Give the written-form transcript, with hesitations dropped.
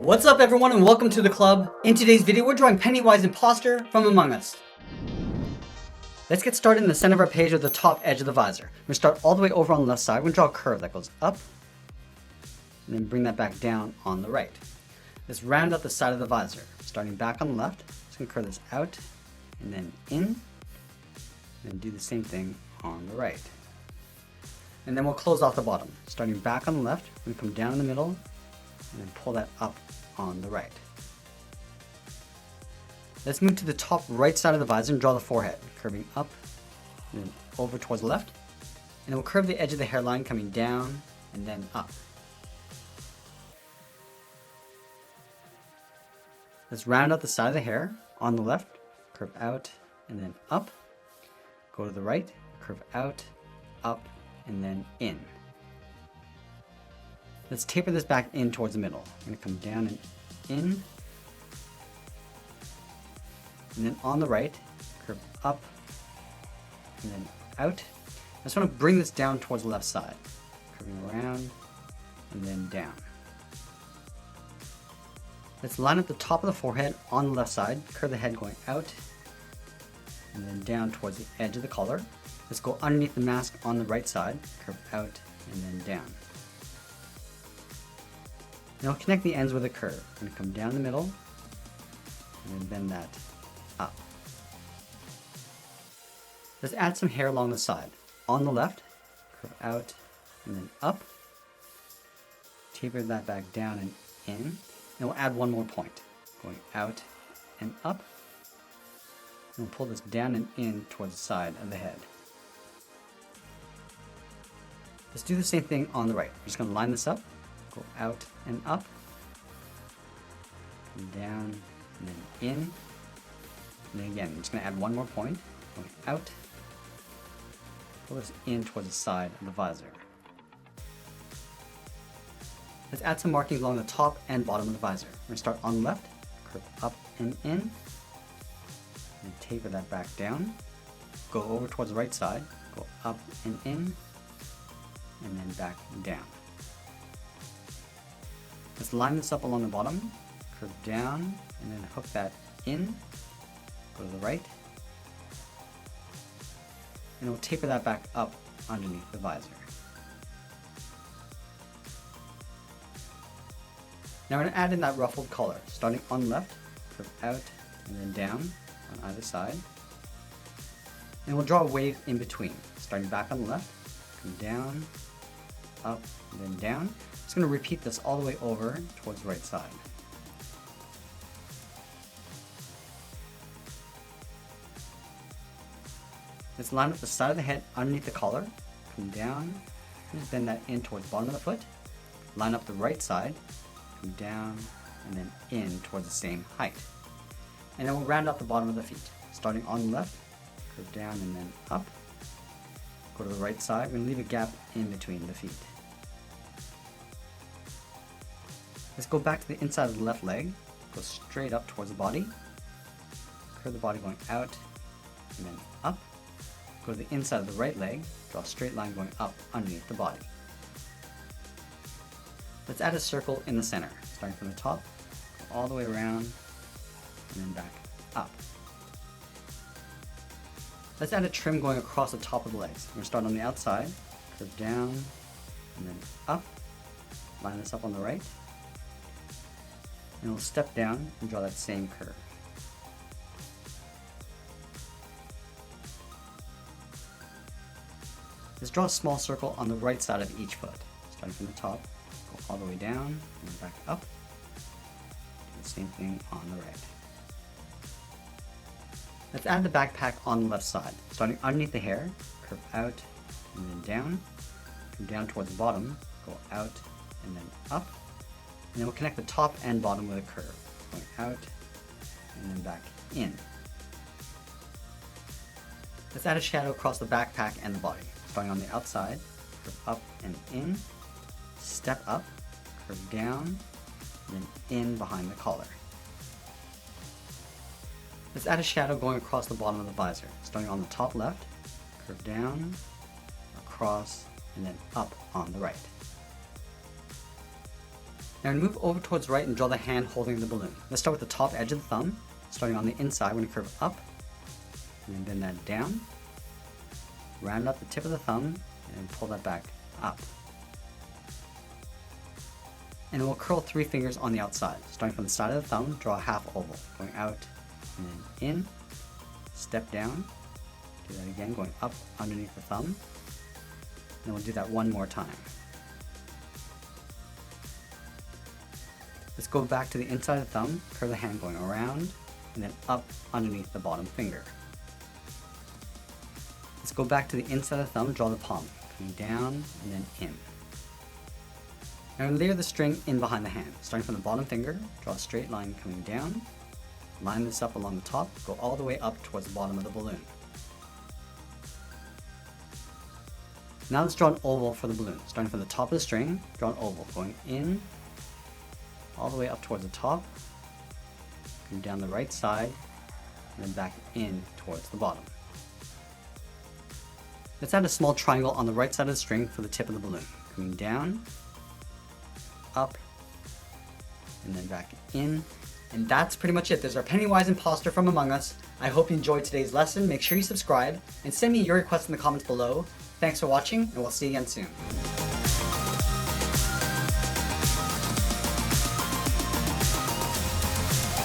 What's up everyone and welcome to the club. In today's video we're drawing Pennywise Imposter from Among Us. Let's get started in the center of our page at the top edge of the visor. We're going to start all the way over on the left side. We're going to draw a curve that goes up and then bring that back down on the right. Let's round out the side of the visor. Starting back on the left, just going to curve this out and then in, and then do the same thing on the right. And then we'll close off the bottom. Starting back on the left, we're going to come down in the middle and then pull that up on the right. Let's move to the top right side of the visor and draw the forehead, curving up and then over towards the left. And then we'll curve the edge of the hairline coming down and then up. Let's round out the side of the hair on the left, curve out and then up. Go to the right, curve out, up, and then in. Let's taper this back in towards the middle. I'm going to come down and in. And then on the right, curve up and then out. I just want to bring this down towards the left side. Curving around and then down. Let's line up the top of the forehead on the left side. Curve the head going out and then down towards the edge of the collar. Let's go underneath the mask on the right side. Curve out and then down. Now we'll connect the ends with a curve. I'm going to come down the middle and then bend that up. Let's add some hair along the side. On the left, curve out and then up. Taper that back down and in. And we'll add one more point, going out and up. And we'll pull this down and in towards the side of the head. Let's do the same thing on the right. We're just going to line this up, go out and up, come down and then in. And then again, I'm just going to add one more point, going out, pull this in towards the side of the visor. Let's add some markings along the top and bottom of the visor. We're going to start on the left, curve up and in, and taper that back down. Go over towards the right side, go up and in, and then back down. Let's line this up along the bottom, curve down, and then hook that in, go to the right, and we'll taper that back up underneath the visor. Now we're going to add in that ruffled collar, starting on the left, curve out and then down on either side. And we'll draw a wave in between, starting back on the left, come down, up, and then down. Just going to repeat this all the way over towards the right side. Let's line up the side of the head underneath the collar, come down, and bend that in towards the bottom of the foot. Line up the right side, come down, and then in towards the same height. And then we'll round out the bottom of the feet. Starting on the left, curve down and then up. Go to the right side, we're going to leave a gap in between the feet. Let's go back to the inside of the left leg, go straight up towards the body, curve the body going out and then up, go to the inside of the right leg, draw a straight line going up underneath the body. Let's add a circle in the center, starting from the top, go all the way around and then back up. Let's add a trim going across the top of the legs. We're going to start on the outside, curve down and then up, line this up on the right, and we'll step down and draw that same curve. Let's draw a small circle on the right side of each foot. Starting from the top, go all the way down and then back up. Do the same thing on the right. Let's add the backpack on the left side. Starting underneath the hair, curve out and then down. Come down towards the bottom, go out and then up. And then we'll connect the top and bottom with a curve, going out and then back in. Let's add a shadow across the backpack and the body. Starting on the outside, curve up and in, step up, curve down, and then in behind the collar. Let's add a shadow going across the bottom of the visor. Starting on the top left, curve down, across, and then up on the right. Now move over towards the right and draw the hand holding the balloon. Let's start with the top edge of the thumb, starting on the inside. We're going to curve up, and then bend that down. Round up the tip of the thumb, and pull that back up. And we'll curl 3 fingers on the outside. Starting from the side of the thumb, draw a half oval, going out, and then in, step down, do that again, going up underneath the thumb, and we'll do that one more time. Let's go back to the inside of the thumb, curve the hand going around, and then up underneath the bottom finger. Let's go back to the inside of the thumb, draw the palm, coming down and then in. And layer the string in behind the hand. Starting from the bottom finger, draw a straight line coming down, line this up along the top, go all the way up towards the bottom of the balloon. Now let's draw an oval for the balloon. Starting from the top of the string, draw an oval, going in, all the way up towards the top, come down the right side, and then back in towards the bottom. Let's add a small triangle on the right side of the string for the tip of the balloon. Coming down, up, and then back in. And that's pretty much it. There's our Pennywise imposter from Among Us. I hope you enjoyed today's lesson. Make sure you subscribe and send me your requests in the comments below. Thanks for watching, and we'll see you again soon.